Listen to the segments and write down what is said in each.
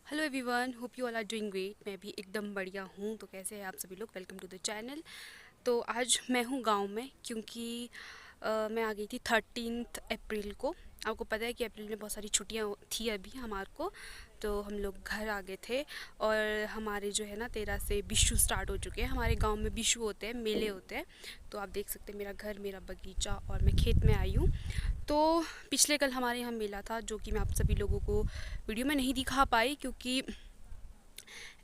Hello everyone, hope you all are doing great. मैं भी एकदम बढ़िया हूँ। तो कैसे हैं आप सभी लोग? Welcome to the channel. तो आज मैं हूँ गांव में क्योंकि मैं आ गई थी 13 अप्रैल को। आपको पता है कि अप्रैल में बहुत सारी छुट्टियाँ थी अभी हमारे को, तो हम लोग घर आ गए थे। और हमारे जो है ना 13 से बिशु स्टार्ट हो चुके हैं। हमारे गांव में बिशु होते हैं, मेले होते हैं। तो आप देख सकते हैं मेरा घर, मेरा बगीचा, और मैं खेत में आई हूँ। तो पिछले कल हमारे यहाँ मेला था, जो कि मैं आप सभी लोगों को वीडियो में नहीं दिखा पाई, क्योंकि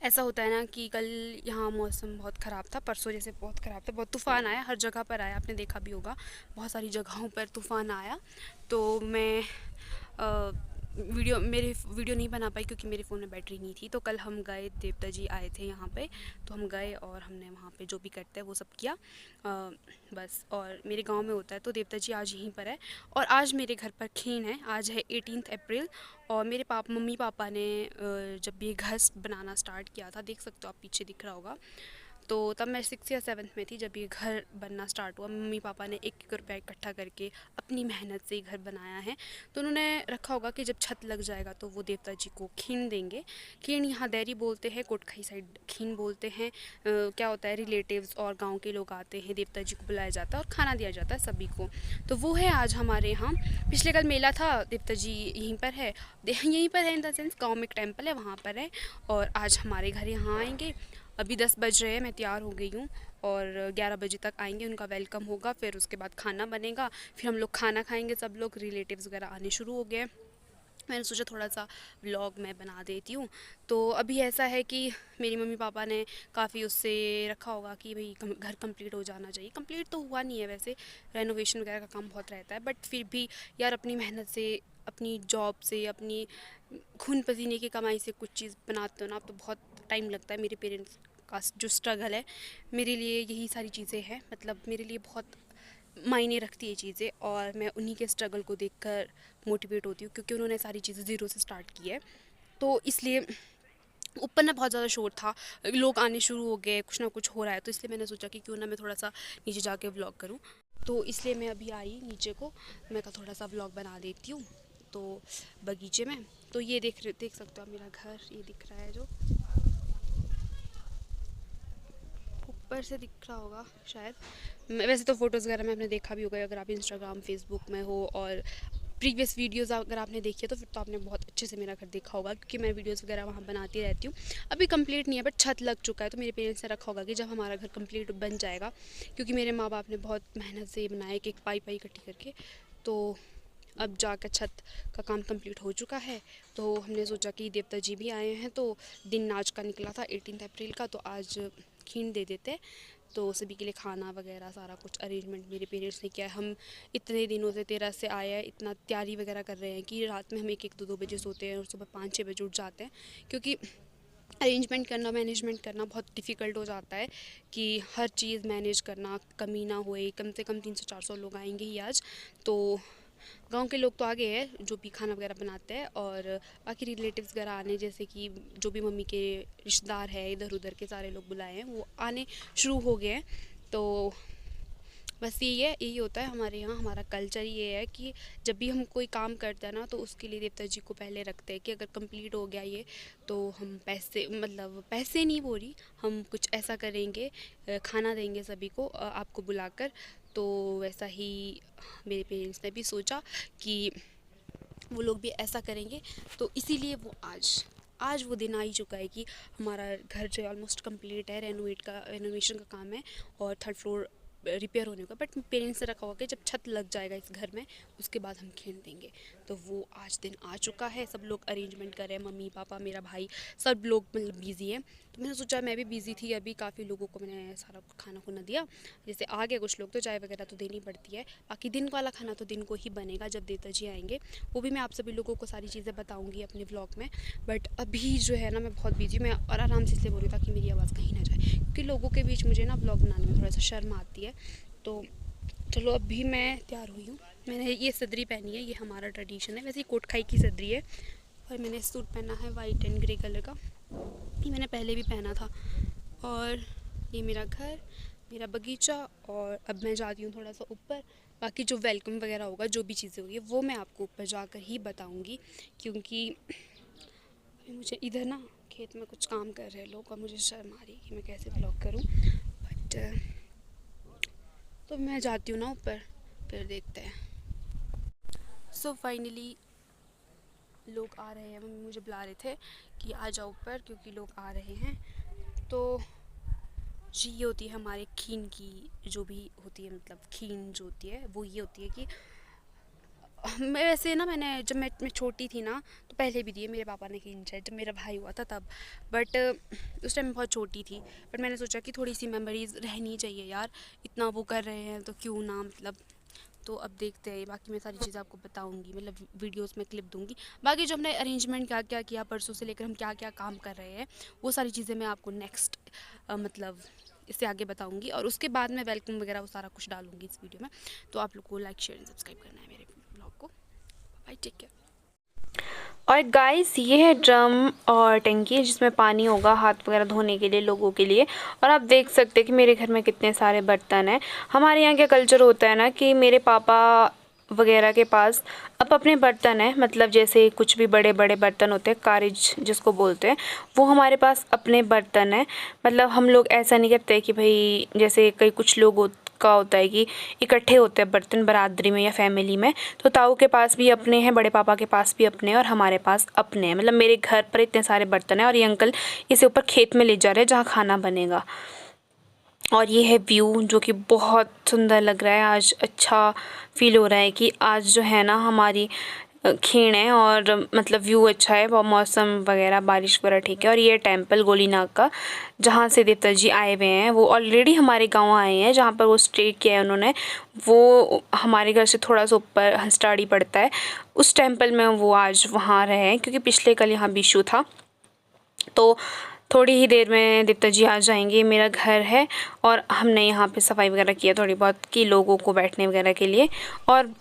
ऐसा होता है ना कि कल यहाँ मौसम बहुत ख़राब था। परसों जैसे बहुत ख़राब था, बहुत तूफ़ान आया, हर जगह पर आया, आपने देखा भी होगा, बहुत सारी जगहों पर तूफ़ान आया। तो मैं अ, वीडियो नहीं बना पाई क्योंकि मेरे फ़ोन में बैटरी नहीं थी। तो कल हम गए, देवता जी आए थे यहाँ पे, तो हम गए और हमने वहाँ पे जो भी करते हैं वो सब किया। बस, और मेरे गांव में होता है तो देवता जी आज यहीं पर है। और आज मेरे घर पर खीन है, आज है 18 अप्रैल। और मेरे मम्मी पापा ने जब ये घर बनाना स्टार्ट किया था, देख सकते हो आप, पीछे दिख रहा होगा, तो तब मैं 6 या 7 में थी जब ये घर बनना स्टार्ट हुआ। मम्मी पापा ने 1-1 रुपया इकट्ठा करके अपनी मेहनत से ये घर बनाया है। तो उन्होंने रखा होगा कि जब छत लग जाएगा तो वो देवता जी को खीन देंगे। खीन यहाँ दैरी बोलते हैं, कोटखाई साइड खीन बोलते हैं। क्या होता है, रिलेटिव्स और गांव के लोग आते हैं, देवता जी को बुलाया जाता है और खाना दिया जाता है सभी को। तो वो है आज हमारे यहाँ। पिछले कल मेला था, देवता जी यहीं पर है, यहीं पर है इन द सेंस, गाँव में एक टेम्पल है वहाँ पर है। और आज हमारे घर यहाँ आएंगे। अभी 10 बज रहे हैं, मैं तैयार हो गई हूँ, और 11 बजे तक आएंगे, उनका वेलकम होगा, फिर उसके बाद खाना बनेगा, फिर हम लोग खाना खाएंगे। सब लोग रिलेटिव्स वगैरह आने शुरू हो गए। मैंने सोचा थोड़ा सा व्लॉग मैं बना देती हूँ। तो अभी ऐसा है कि मेरी मम्मी पापा ने काफ़ी उससे रखा होगा कि भाई घर कंप्लीट हो जाना चाहिए। कंप्लीट तो हुआ नहीं है वैसे, रेनोवेशन वगैरह का काम बहुत रहता है, बट फिर भी यार, अपनी मेहनत से, अपनी जॉब से, अपनी खून पसीने की कमाई से कुछ चीज़ बनाते हो ना, तो बहुत टाइम लगता है। मेरे पेरेंट्स का जो स्ट्रगल है, मेरे लिए यही सारी चीज़ें हैं, मतलब मेरे लिए बहुत मायने रखती है चीज़ें, और मैं उन्हीं के स्ट्रगल को देखकर मोटिवेट होती हूँ, क्योंकि उन्होंने सारी चीज़ें ज़ीरो से स्टार्ट की है। तो इसलिए ऊपर ना बहुत ज़्यादा शोर था, लोग आने शुरू हो गए, कुछ ना कुछ हो रहा है, तो इसलिए मैंने सोचा कि क्यों ना मैं थोड़ा सा नीचे जाके व्लॉग करूँ। तो इसलिए मैं अभी आई नीचे को, मैं कहा थोड़ा सा व्लॉग बना देती हूँ। तो बगीचे में, तो ये देख सकते हो आप, मेरा घर ये दिख रहा है, जो ऊपर से दिख रहा होगा शायद। वैसे तो फ़ोटोज़ वगैरह में आपने देखा भी होगा, अगर आप इंस्टाग्राम फेसबुक में हो, और प्रीवियस वीडियोस अगर आपने देखी है तो फिर तो आपने बहुत अच्छे से मेरा घर देखा होगा, क्योंकि मैं वीडियोस वगैरह वहाँ बनाती रहती हूँ। अभी कंप्लीट नहीं है, बट छत लग चुका है। तो मेरे पेरेंट्स ने रखा होगा कि जब हमारा घर कंप्लीट बन जाएगा, क्योंकि मेरे माँ बाप ने बहुत मेहनत से ये बनाया, एक पाई पाई इकट्ठी करके, तो अब जाकर छत का काम कंप्लीट हो चुका है। तो हमने सोचा कि देवता जी भी आए हैं, तो दिन आज का निकला था 18 अप्रैल का, तो आज खीन दे देते। तो सभी के लिए खाना वगैरह सारा कुछ अरेंजमेंट मेरे पेरेंट्स ने किया है। हम इतने दिनों से 13 से आए हैं, इतना तैयारी वगैरह कर रहे हैं कि रात में हम 1-1 2-2 बजे सोते हैं और सुबह 5-6 बजे उठ जाते हैं, क्योंकि अरेंजमेंट करना, मैनेजमेंट करना बहुत डिफ़िकल्ट हो जाता है, कि हर चीज़ मैनेज करना, कमी ना होए। कम से कम 300-400 लोग आएंगे ही आज। तो गांव के लोग तो आ गए हैं जो भी खाना वगैरह बनाते हैं, और बाकी रिलेटिव्स वगैरह आने, जैसे कि जो भी मम्मी के रिश्तेदार हैं, इधर उधर के सारे लोग बुलाए हैं, वो आने शुरू हो गए हैं। तो बस यही है, यही होता है हमारे यहाँ। हमारा कल्चर ये है कि जब भी हम कोई काम करते हैं ना, तो उसके लिए देवता जी को पहले रखते हैं कि अगर कंप्लीट हो गया ये, तो हम पैसे, मतलब पैसे नहीं बोल रही, हम कुछ ऐसा करेंगे, खाना देंगे सभी को, आपको बुलाकर। तो वैसा ही मेरे पेरेंट्स ने भी सोचा कि वो लोग भी ऐसा करेंगे। तो इसीलिए वो आज वो दिन आ ही चुका है कि हमारा घर जो है ऑलमोस्ट कंप्लीट है, रेनोवेशन का काम है, और 3rd फ्लोर रिपेयर होने का। बट पेरेंट्स ने रखा होगा कि जब छत लग जाएगा इस घर में, उसके बाद हम खेल देंगे। तो वो आज दिन आ चुका है, सब लोग अरेंजमेंट कर रहे हैं, मम्मी पापा, मेरा भाई, सब लोग मतलब बिज़ी हैं। तो मैंने सोचा, मैं भी बिज़ी थी अभी, काफ़ी लोगों को मैंने सारा खाना खुना दिया। जैसे आ गए कुछ लोग, तो चाय वगैरह तो देनी पड़ती है। बाकी दिन वाला खाना तो दिन को ही बनेगा जब देवता जी आएंगे। वो भी मैं आप सभी लोगों को सारी चीज़ें बताऊंगी अपने व्लॉग में। बट अभी जो है ना, मैं बहुत बिजी हूँ, मैं और आराम से इसलिए बोल रही, ताकि मेरी आवाज़ कहीं ना जाए, क्योंकि लोगों के बीच मुझे ना व्लॉग बनाने में थोड़ा सा शर्म आती है। तो चलो, अभी मैं तैयार हुई हूँ। मैंने ये सदरी पहनी है, ये हमारा ट्रेडिशन है, वैसे ये कोटखाई की सदरी है। और मैंने सूट पहना है वाइट एंड ग्रे कलर का, ये मैंने पहले भी पहना था। और ये मेरा घर, मेरा बगीचा, और अब मैं जाती हूँ थोड़ा सा ऊपर। बाकी जो वेलकम वगैरह होगा, जो भी चीज़ें होगी, वो मैं आपको ऊपर जाकर ही बताऊँगी, क्योंकि मुझे इधर ना खेत में कुछ काम कर रहे हैं लोग और मुझे शर्म आ रही कि मैं कैसे ब्लॉग करूं, बट तो मैं जाती हूँ ना ऊपर, फिर देखते हैं। सो फाइनली लोग आ रहे हैं, मम्मी मुझे बुला रहे थे कि आ जाओ ऊपर क्योंकि लोग आ रहे हैं। तो जी ये होती है हमारे खीन की, जो भी होती है मतलब खीन जो होती है वो ये होती है कि मैं वैसे ना मैंने जब मैं छोटी थी ना तो पहले भी दिए मेरे पापा ने खींच है, जब मेरा भाई हुआ था तब, बट उस टाइम मैं बहुत छोटी थी। बट मैंने सोचा कि थोड़ी सी मेमोरीज रहनी चाहिए यार, इतना वो कर रहे हैं तो क्यों ना मतलब। तो अब देखते हैं, बाकी मैं सारी चीज़ें आपको बताऊंगी, मतलब वीडियोस में क्लिप दूंगी। बाकी जो हमने अरेंजमेंट क्या क्या किया परसों से लेकर हम क्या क्या काम कर रहे हैं वो सारी चीज़ें मैं आपको नेक्स्ट मतलब इससे आगे बताऊंगी, और उसके बाद मैं वेलकम वगैरह वो सारा कुछ डालूंगी इस वीडियो में। तो आप लोग को लाइक शेयर एंड सब्सक्राइब करना है मेरे ब्लॉग को। Bye, take care. और गाइस ये है ड्रम और टंकी जिसमें पानी होगा हाथ वगैरह धोने के लिए लोगों के लिए। और आप देख सकते हैं कि मेरे घर में कितने सारे बर्तन हैं। हमारे यहाँ क्या कल्चर होता है ना कि मेरे पापा वगैरह के पास अब अपने बर्तन हैं, मतलब जैसे कुछ भी बड़े बड़े बर्तन होते हैं कारिज जिसको बोलते हैं, वो हमारे पास अपने बर्तन हैं। मतलब हम लोग ऐसा नहीं करते कि भाई जैसे कई कुछ लोग का होता है कि इकट्ठे होते हैं बर्तन बरादरी में या फैमिली में। तो ताऊ के पास भी अपने हैं, बड़े पापा के पास भी अपने हैं और हमारे पास अपने हैं। मतलब मेरे घर पर इतने सारे बर्तन हैं और ये अंकल इसे ऊपर खेत में ले जा रहे हैं जहाँ खाना बनेगा। और ये है व्यू जो कि बहुत सुंदर लग रहा है। आज अच्छा फील हो रहा है कि आज जो है ना हमारी खीण है और मतलब व्यू अच्छा है, वो मौसम वगैरह बारिश वगैरह ठीक है। और ये टेंपल गोलीनाग का जहाँ से देवता जी आए हुए हैं, वो ऑलरेडी हमारे गांव आए हैं जहाँ पर वो स्टे किया है उन्होंने। वो हमारे घर से थोड़ा सा ऊपर हंसटाड़ी पड़ता है, उस टेंपल में वो आज वहाँ रहे हैं क्योंकि पिछले कल यहाँ बिशु था। तो थोड़ी ही देर में देवता जी आ जाएंगे। मेरा घर है और हमने यहाँ पे सफाई वगैरह किया थोड़ी बहुत कि लोगों को बैठने वगैरह के लिए। और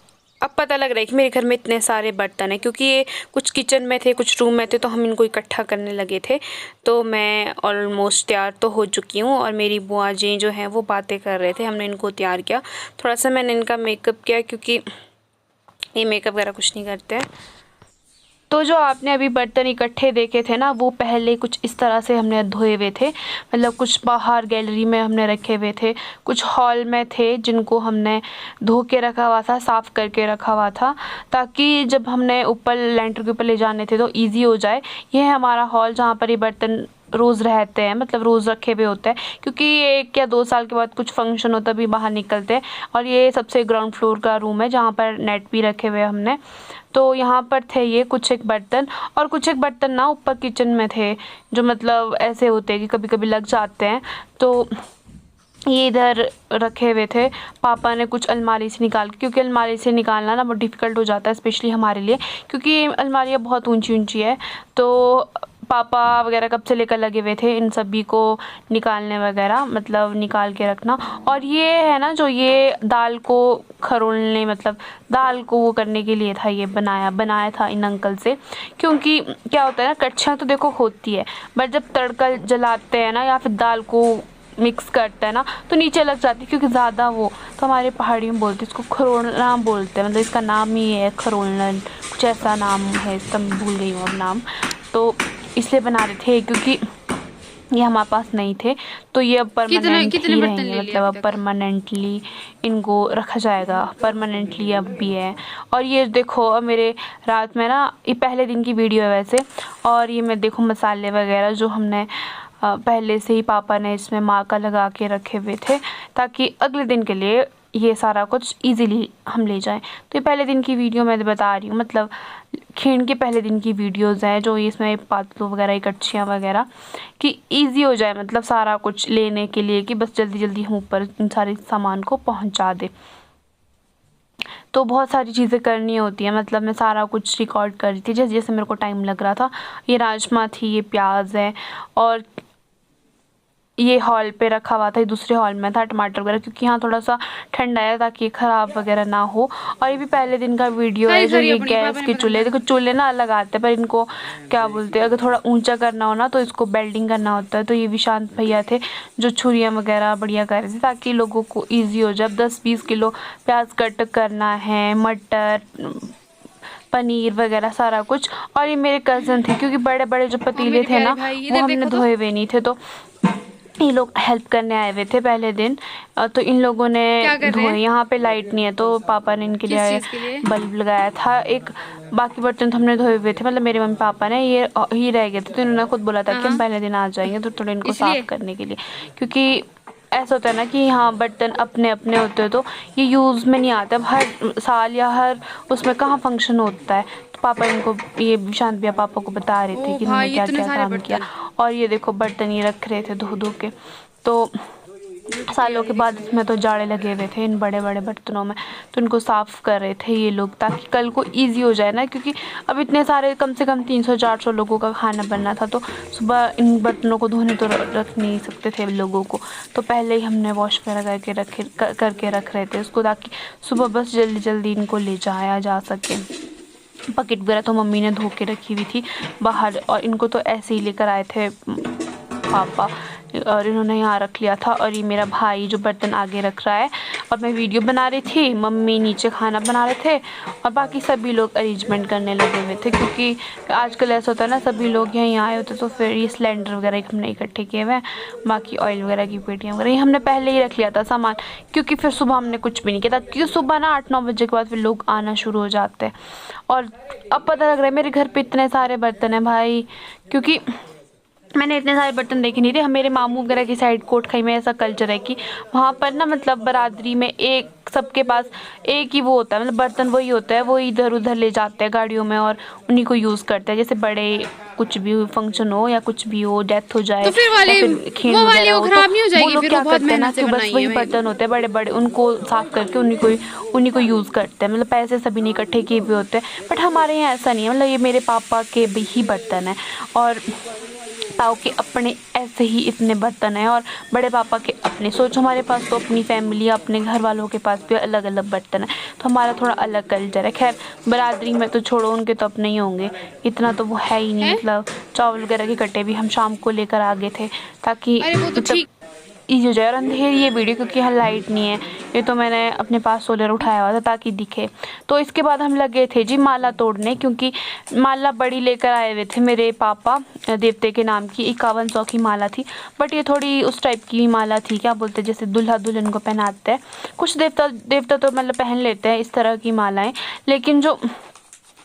अब पता लग रहा है कि मेरे घर में इतने सारे बर्तन हैं क्योंकि ये कुछ किचन में थे कुछ रूम में थे, तो हम इनको इकट्ठा करने लगे थे। तो मैं ऑलमोस्ट तैयार तो हो चुकी हूँ और मेरी बुआ जी जो हैं वो बातें कर रहे थे, हमने इनको तैयार किया। थोड़ा सा मैंने इनका मेकअप किया क्योंकि ये मेकअप वगैरह कुछ नहीं करते हैं। तो जो आपने अभी बर्तन इकट्ठे देखे थे ना, वो पहले कुछ इस तरह से हमने धोए हुए थे। मतलब कुछ बाहर गैलरी में हमने रखे हुए थे, कुछ हॉल में थे जिनको हमने धो के रखा हुआ था, साफ़ करके रखा हुआ था, ताकि जब हमने ऊपर लेंटर के ऊपर ले जाने थे तो ईजी हो जाए। ये है हमारा हॉल जहाँ पर ये बर्तन रोज़ रहते हैं, मतलब रोज़ रखे हुए होते हैं क्योंकि 1 या 2 साल के बाद कुछ फंक्शन होता है भी बाहर निकलते हैं। और ये सबसे ग्राउंड फ्लोर का रूम है जहाँ पर नेट भी रखे हुए हमने। तो यहाँ पर थे ये कुछ एक बर्तन, और कुछ एक बर्तन ना ऊपर किचन में थे जो मतलब ऐसे होते हैं कि कभी कभी लग जाते हैं, तो ये इधर रखे हुए थे। पापा ने कुछ अलमारी से निकाल के, क्योंकि अलमारी से निकालना ना बहुत डिफ़िकल्ट हो जाता है स्पेशली हमारे लिए क्योंकि अलमारियाँ बहुत ऊंची ऊंची है। तो पापा वगैरह कब से लेकर लगे हुए थे इन सभी को निकालने वगैरह, मतलब निकाल के रखना। और ये है ना जो ये दाल को खरोलने, मतलब दाल को वो करने के लिए था, ये बनाया था इन अंकल से। क्योंकि क्या होता है ना, कड़छियाँ तो देखो होती है बट जब तड़का जलाते हैं ना या फिर दाल को मिक्स करते हैं ना तो नीचे लग जाती है क्योंकि ज़्यादा वो, तो हमारे पहाड़ी में बोलते हैं इसको खरोलना बोलते हैं, मतलब इसका नाम ही है खरोलना, कुछ ऐसा नाम है इसका, मैं भूल गई हूँ अब नाम। तो इसलिए बना रहे थे क्योंकि ये हमारे पास नहीं थे, तो ये अब परमानेंट ही रहेंगे, मतलब अब परमानेंटली इनको रखा जाएगा, परमानेंटली अब भी है। और ये देखो अब मेरे रात में ना, ये पहले दिन की वीडियो है वैसे, और ये मैं देखो मसाले वगैरह जो हमने पहले से ही पापा ने इसमें मार्का लगा के रखे हुए थे ताकि अगले दिन के लिए ये सारा कुछ इजीली हम ले जाएं। तो ये पहले दिन की वीडियो मैं बता रही हूँ, मतलब खीण के पहले दिन की वीडियोस हैं जो इसमें पातलू वगैरह कड़छियाँ वगैरह कि इजी हो जाए, मतलब सारा कुछ लेने के लिए कि बस जल्दी जल्दी हम ऊपर इन सारे सामान को पहुँचा दे। तो बहुत सारी चीज़ें करनी होती हैं, मतलब मैं सारा कुछ रिकॉर्ड कर रही थी जैसे जैसे मेरे को टाइम लग रहा था। ये राजमा थी, ये प्याज है, और ये हॉल पे रखा हुआ था, ये दूसरे हॉल में था टमाटर वगैरह, क्योंकि यहाँ थोड़ा सा ठंडा है ताकि ख़राब वगैरह ना हो। और ये भी पहले दिन का वीडियो है। जो ये गैस के चूल्हे, देखो चूल्हे ना अलग आते हैं पर इनको क्या बोलते हैं, अगर थोड़ा ऊंचा करना हो ना तो इसको बेल्डिंग करना होता है। तो ये विशांत भैया थे जो छुरियाँ वगैरह बढ़िया कर रहे थे ताकि लोगों को ईजी हो जाए। 10-20 किलो प्याज कट करना है, मटर पनीर वगैरह सारा कुछ। और ये मेरे कज़न थे, क्योंकि बड़े बड़े जो पतीले थे ना वो हमने धोए हुए नहीं थे, तो ये लोग हेल्प करने आए हुए थे पहले दिन। तो इन लोगों ने धोए। यहाँ पे लाइट नहीं है तो पापा ने इनके लिए बल्ब लगाया था एक। बाकी बर्तन तो हमने धोए हुए थे, मतलब मेरे मम्मी पापा ने, ये ही रह गए थे, तो इन्होंने खुद बोला था कि हम पहले दिन आ जाएंगे तो थोड़े इनको साफ करने के लिए। क्योंकि ऐसा होता है ना कि हाँ बर्तन अपने अपने होते हैं तो ये यूज़ में नहीं आता। हर साल या हर उसमें कहाँ फंक्शन होता है, तो पापा इनको, ये शांत भैया पापा को बता रहे थे कि इन्होंने क्या क्या काम किया। और ये देखो बर्तन ये रख रहे थे धो धो के। तो सालों के बाद इसमें तो जाड़े लगे हुए थे इन बड़े बड़े बर्तनों में, तो इनको साफ़ कर रहे थे ये लोग, ताकि कल को इजी हो जाए ना। क्योंकि अब इतने सारे, कम से कम 300-400 लोगों का खाना बनना था, तो सुबह इन बर्तनों को धोने तो रख नहीं सकते थे लोगों को, तो पहले ही हमने वॉश वगैरह करके रख रहे थे उसको, ताकि सुबह बस जल्दी जल्दी इनको ले जाया जा सके। बकेट वगैरह तो मम्मी ने धो के रखी हुई थी बाहर, और इनको तो ऐसे ही लेकर आए थे पापा, और इन्होंने यहाँ रख लिया था। और ये मेरा भाई जो बर्तन आगे रख रहा है, और मैं वीडियो बना रही थी, मम्मी नीचे खाना बना रहे थे, और बाकी सभी लोग अरेंजमेंट करने लगे हुए थे। क्योंकि आजकल ऐसा होता है ना, सभी लोग यहाँ आए होते, तो फिर ये सिलेंडर वगैरह हमने इकट्ठे किए हुए हैं। बाकी ऑयल वगैरह की पेटियाँ वगैरह ये हमने पहले ही रख लिया था सामान, क्योंकि फिर सुबह हमने कुछ भी नहीं किया था, क्योंकि सुबह ना 8-9 बजे के बाद फिर लोग आना शुरू हो जाते हैं। और अब पता लग रहा है मेरे घर पे इतने सारे बर्तन हैं भाई, क्योंकि मैंने इतने सारे बर्तन देखे नहीं थे। मेरे मामू वगैरह की साइड कोटखाई में ऐसा कल्चर है कि वहाँ पर ना, मतलब बरादरी में एक, सबके पास एक ही वो होता है, मतलब बर्तन वही होता है, वो इधर उधर ले जाते हैं गाड़ियों में और उन्हीं को यूज़ करते हैं। जैसे बड़े कुछ भी फंक्शन हो या कुछ भी हो, डेथ हो जाए, तो फिर वाले खेल वगैरह हो, तो वो लोग क्या करते हैं ना कि बस वही बर्तन होते हैं बड़े बड़े, उनको साफ करके उन्हीं को यूज़ करते हैं। मतलब पैसे सभी ने इकट्ठे किए हुए होते हैं, बट हमारे यहाँ ऐसा नहीं है। मतलब ये मेरे पापा के भी ही बर्तन है, और ताऊ के अपने ऐसे ही इतने बर्तन हैं, और बड़े पापा के अपने। सोचो हमारे पास तो अपनी फैमिली, अपने घर वालों के पास भी अलग अलग बर्तन है, तो हमारा थोड़ा अलग कल्चर है। खैर बरादरी में तो छोड़ो, उनके तो अपने ही होंगे, इतना तो वो है ही नहीं। मतलब चावल वगैरह के कट्टे भी हम शाम को लेकर आ गए थे, ताकि ईजी हो जाए। और अंधेरी ये वीडियो, क्योंकि यहाँ लाइट नहीं है, ये तो मैंने अपने पास सोलर उठाया हुआ था ताकि दिखे। तो इसके बाद हम लगे थे जी माला तोड़ने, क्योंकि माला बड़ी लेकर आए हुए थे मेरे पापा, देवते के नाम की 5100 की माला थी। बट ये थोड़ी उस टाइप की माला थी, क्या बोलते हैं, जैसे दूल्हा दुल्हन को पहनाते हैं। कुछ देवता तो मतलब पहन लेते हैं इस तरह की मालाएं, लेकिन जो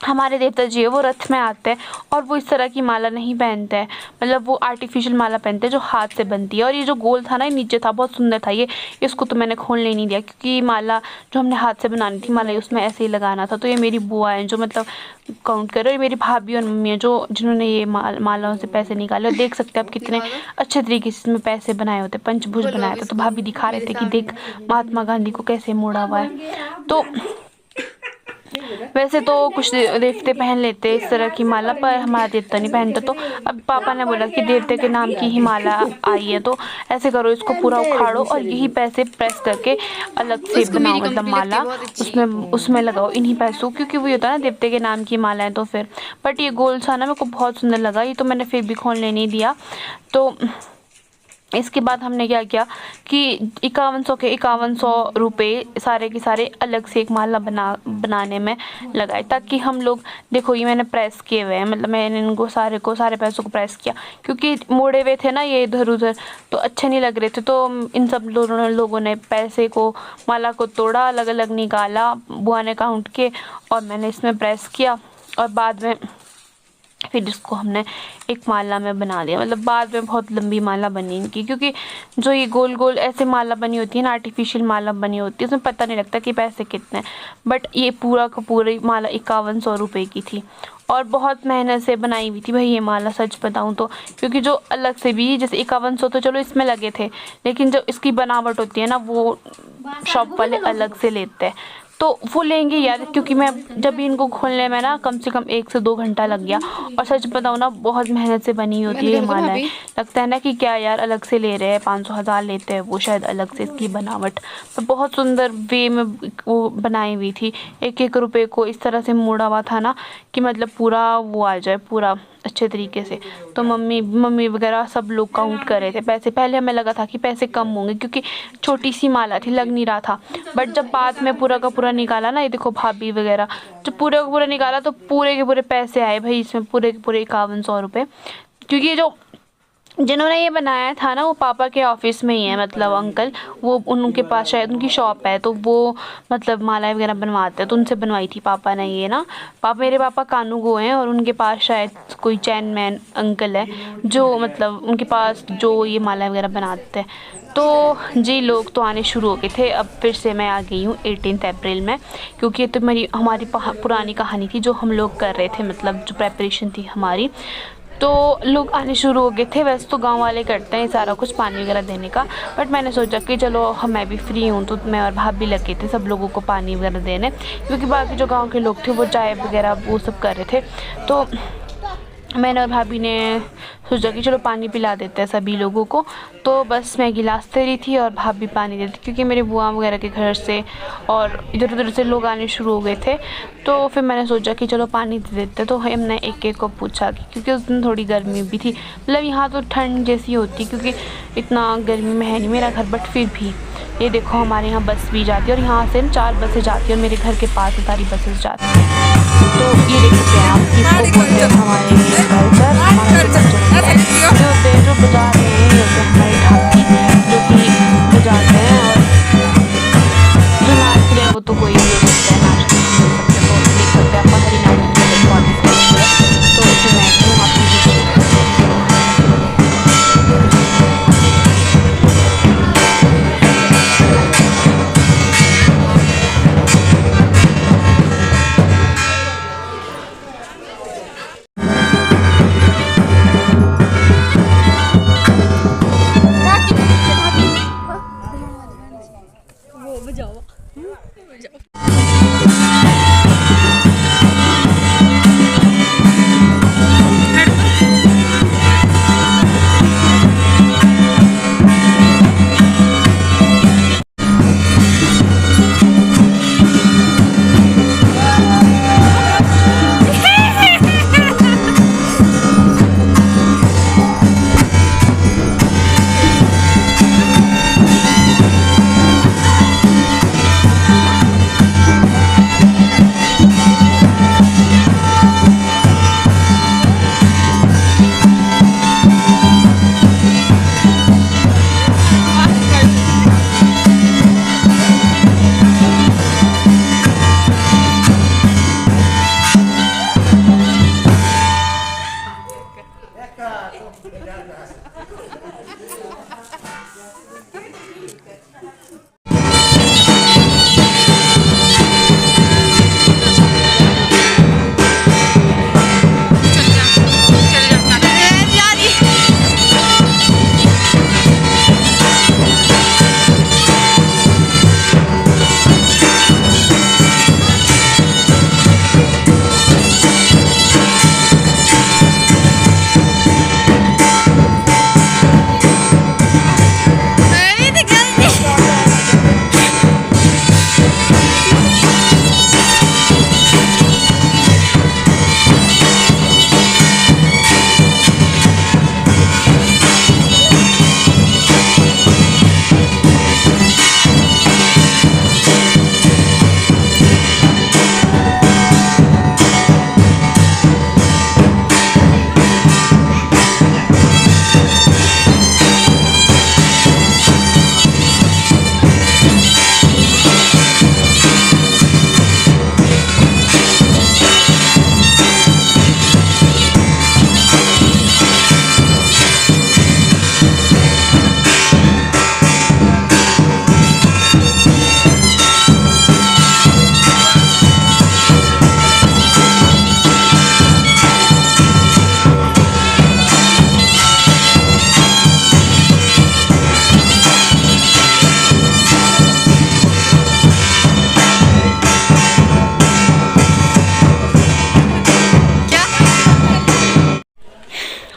हमारे देवता जी है वो रथ में आते हैं, और वो इस तरह की माला नहीं पहनते हैं। मतलब वो आर्टिफिशियल माला पहनते हैं जो हाथ से बनती है। और ये जो गोल था ना, नीचे था, बहुत सुंदर था ये, इसको तो मैंने खोलने नहीं दिया, क्योंकि माला जो हमने हाथ से बनानी थी माला, उसमें ऐसे ही लगाना था। तो ये मेरी बुआ है जो मतलब काउंट करो, ये मेरी भाभी और मम्मी है जो जिन्होंने ये मालाओं से पैसे निकाले। और देख सकते हैं आप कितने अच्छे तरीके से इसमें पैसे बनाए होते, पंचभुज बनाया था। तो भाभी दिखा रहे थे कि देख महात्मा गांधी को कैसे मोड़ा हुआ है। तो वैसे तो कुछ देवते पहन लेते इस तरह की माला, पर हमारा देवता नहीं पहनता। तो अब पापा ने बोला कि देवते के नाम की ही माला आई है, तो ऐसे करो, इसको पूरा उखाड़ो और यही पैसे प्रेस करके अलग से बनाओ, मतलब माला उसमें लगाओ इन्हीं पैसों, क्योंकि वो होता है ना देवते के नाम की माला है। तो फिर बट ये गोल सा ना मेरे को बहुत सुंदर लगा, ये तो मैंने फिर भी खोलने नहीं दिया। तो इसके बाद हमने क्या किया कि 5100 के 5100 रुपये सारे के सारे अलग से एक माला बनाने में लगाए, ताकि हम लोग, देखो ये मैंने प्रेस किए हुए हैं, मतलब मैंने इनको सारे पैसों को प्रेस किया, क्योंकि मोड़े हुए थे ना ये इधर उधर, तो अच्छे नहीं लग रहे थे। तो इन सब लोगों ने पैसे को, माला को तोड़ा, अलग अलग निकाला, बुआ ने काउंट किए, और मैंने इसमें प्रेस किया, और बाद में फिर इसको हमने एक माला में बना दिया। मतलब बाद में बहुत लंबी माला बनी इनकी, क्योंकि जो ये गोल गोल ऐसे माला बनी होती है ना, आर्टिफिशियल माला बनी होती है, उसमें पता नहीं लगता कि पैसे कितने। बट ये पूरा का पूरी माला 5100 रुपये की थी, और बहुत मेहनत से बनाई हुई थी भाई ये माला, सच बताऊँ तो। क्योंकि जो अलग से भी, जैसे 5100 तो चलो इसमें लगे थे, लेकिन जो इसकी बनावट होती है ना, वो शॉप वाले अलग से लेते हैं, तो वो लेंगे यार। क्योंकि मैं जब भी इनको खोलने में ना कम से कम 1 से 2 घंटा लग गया, और सच बताऊँ ना बहुत मेहनत से बनी होती है ये मालाएं। लगता है ना कि क्या यार अलग से ले रहे हैं, 500-1000 लेते हैं वो शायद अलग से इसकी बनावट। तो बहुत सुंदर वे में वो बनाई हुई थी, एक एक रुपये को इस तरह से मोड़ा हुआ था ना कि मतलब पूरा वो आ जाए, पूरा अच्छे तरीके से। तो मम्मी वगैरह सब लोग काउंट कर रहे थे पैसे। पहले हमें लगा था कि पैसे कम होंगे क्योंकि छोटी सी माला थी, लग नहीं रहा था। बट जब बाद में पूरा का पूरा निकाला ना, ये देखो भाभी वगैरह, जब पूरे का पूरा निकाला तो पूरे के पूरे पैसे आए भाई इसमें, पूरे के पूरे 5100 रुपये। क्योंकि ये जो जिन्होंने ये बनाया था ना, वो पापा के ऑफिस में ही है, मतलब अंकल, वो उनके पास शायद उनकी शॉप है, तो वो मतलब मालाएं वगैरह बनवाते हैं, तो उनसे बनवाई थी पापा ने ये ना। मेरे पापा कानूगो हैं और उनके पास शायद कोई चैन मैन अंकल है जो मतलब उनके पास जो ये मालाएं वगैरह बनाते हैं। तो जी लोग तो आने शुरू हो गए थे। अब फिर से मैं आ गई हूँ 18 अप्रैल में, क्योंकि ये तो हमारी पुरानी कहानी थी जो हम लोग कर रहे थे, मतलब जो प्रेपरेशन थी हमारी। तो लोग आने शुरू हो गए थे। वैसे तो गांव वाले करते हैं सारा कुछ पानी वगैरह देने का, बट मैंने सोचा कि चलो मैं भी फ्री हूँ, तो मैं और भाभी लगे थे सब लोगों को पानी वगैरह देने, क्योंकि बाकी जो गांव के लोग थे वो चाय वगैरह वो सब कर रहे थे। तो मैंने और भाभी ने सोचा कि चलो पानी पिला देते हैं सभी लोगों को। तो बस मैं गिलास दे रही थी और भाभी पानी देती, क्योंकि मेरी बुआ वगैरह के घर से और इधर उधर से लोग आने शुरू हो गए थे। तो फिर मैंने सोचा कि चलो पानी दे देते। तो हमने एक एक को पूछा कि, क्योंकि उस दिन थोड़ी गर्मी भी थी, मतलब यहाँ तो ठंड जैसी होती, क्योंकि इतना गर्मी में है नहीं मेरा घर, बट फिर भी ये देखो हमारे यहाँ बस भी जाती है, और यहाँ से 4 बसें जाती है, और मेरे घर के पास से सारी बसेस जाती हैं। तो ये देख सकते हैं आप, इसको बोलते हैं हमारे कल्चर, हमारा जो कल्चर है, जो होते हैं जो बजा रहे हैं, ये होते हैं हमारे ढाकी जो कि बजाते हैं, और जो नाच रहे हैं वो तो कोई भी हो सकता है, नाच नहीं हो सकते। तो देख सकते हैं आप हरी नाच तो जो मैं हूँ आपकी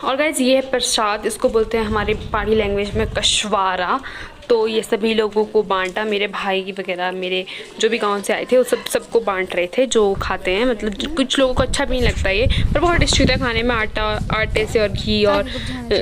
और गाइज ये है प्रसाद, इसको बोलते हैं हमारे पहाड़ी लैंग्वेज में कशवारा। तो तो ये सभी लोगों को बांटा, मेरे भाई वगैरह मेरे जो भी गांव से आए थे वो सबको बांट रहे थे जो खाते हैं। मतलब कुछ लोगों को अच्छा भी नहीं लगता ये, पर बहुत टेस्टी होता है खाने में। आटे से और घी और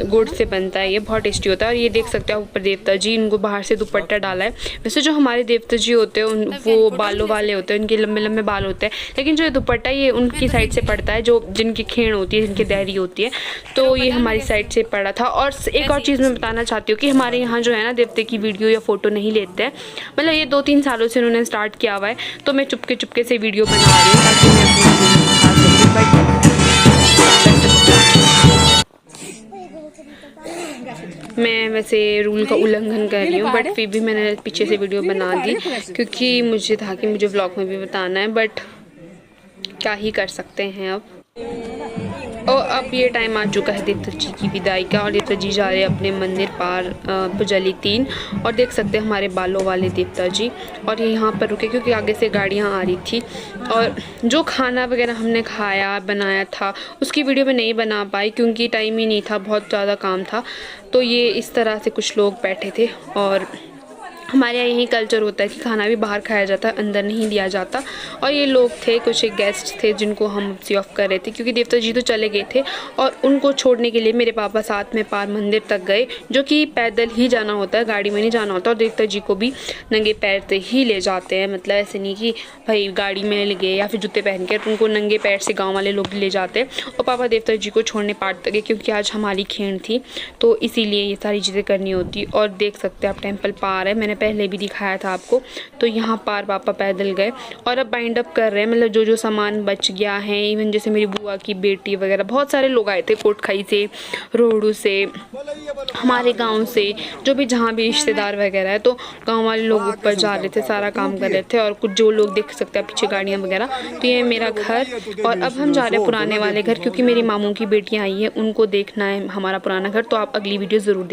गुड़ से बनता है, ये बहुत टेस्टी होता है। और ये देख सकते हैं ऊपर देवता जी, इनको बाहर से दुपट्टा डाला है। वैसे जो हमारे देवता जी होते हैं वो बालों वाले होते हैं, उनके लंबे लंबे बाल होते हैं, लेकिन जो दुपट्टा ये उनकी साइड से पड़ता है, जो जिनकी खेण होती है, जिनकी देहरी होती है, तो ये हमारी साइड से पड़ा था। और एक और चीज़ मैं बताना चाहती हूँ कि हमारे यहाँ जो है ना देवते की वीडियो या फ़ोटो नहीं लेते हैं। मतलब ये 2-3 सालों से उन्होंने स्टार्ट किया हुआ है, तो मैं चुपके से वीडियो बना रही हूँ ताकि मैं मैं वैसे रूल का उल्लंघन कर रही हूँ, बट फिर भी मैंने पीछे से वीडियो बना दी क्योंकि मुझे था कि मुझे व्लॉग में भी बताना है, बट क्या ही कर सकते हैं अब। और अब ये टाइम आ चुका है देवता जी की विदाई का, और देवता जी जा रहे हैं अपने मंदिर पार पुजाली 3। और देख सकते हैं हमारे बालों वाले देवता जी। और ये यहाँ पर रुके क्योंकि आगे से गाड़ियाँ आ रही थी, और जो खाना वगैरह हमने खाया बनाया था उसकी वीडियो में नहीं बना पाई क्योंकि टाइम ही नहीं था, बहुत ज़्यादा काम था। तो ये इस तरह से कुछ लोग बैठे थे। और हमारे यहाँ यही कल्चर होता है कि खाना भी बाहर खाया जाता है, अंदर नहीं दिया जाता। और ये लोग थे, कुछ एक गेस्ट थे जिनको हम सी ऑफ कर रहे थे क्योंकि देवता जी तो चले गए थे, और उनको छोड़ने के लिए मेरे पापा साथ में पार मंदिर तक गए, जो कि पैदल ही जाना होता है, गाड़ी में नहीं जाना होता। और देवता जी को भी नंगे पैर से ही ले जाते हैं, मतलब ऐसे नहीं कि भाई गाड़ी में ले गए या फिर जूते पहन के, उनको नंगे पैर से गाँव वाले लोग ले जाते हैं। और पापा देवता जी को छोड़ने पार तक गए क्योंकि आज हमारी खेण थी, तो इसीलिए ये सारी चीज़ें करनी होती। और देख सकते हैं आप टेम्पल पार है, मैंने पहले भी दिखाया था आपको। तो यहाँ पार पापा पैदल गए और अब बाइंड अप कर रहे हैं, मतलब जो सामान बच गया है। इवन जैसे मेरी बुआ की बेटी वगैरह बहुत सारे लोग आए थे, कोटखाई से, रोहड़ू से, हमारे गांव से, जो भी जहाँ भी रिश्तेदार वगैरह है, तो गांव वाले लोग ऊपर जा रहे थे, सारा काम कर रहे थे। और कुछ जो लोग देख सकते हैं पीछे गाड़ियाँ वगैरह। तो ये मेरा घर, और अब हम जा रहे हैं पुराने वाले घर क्योंकि मेरी मामू की बेटियाँ आई हैं, उनको देखना है हमारा पुराना घर। तो आप अगली वीडियो ज़रूर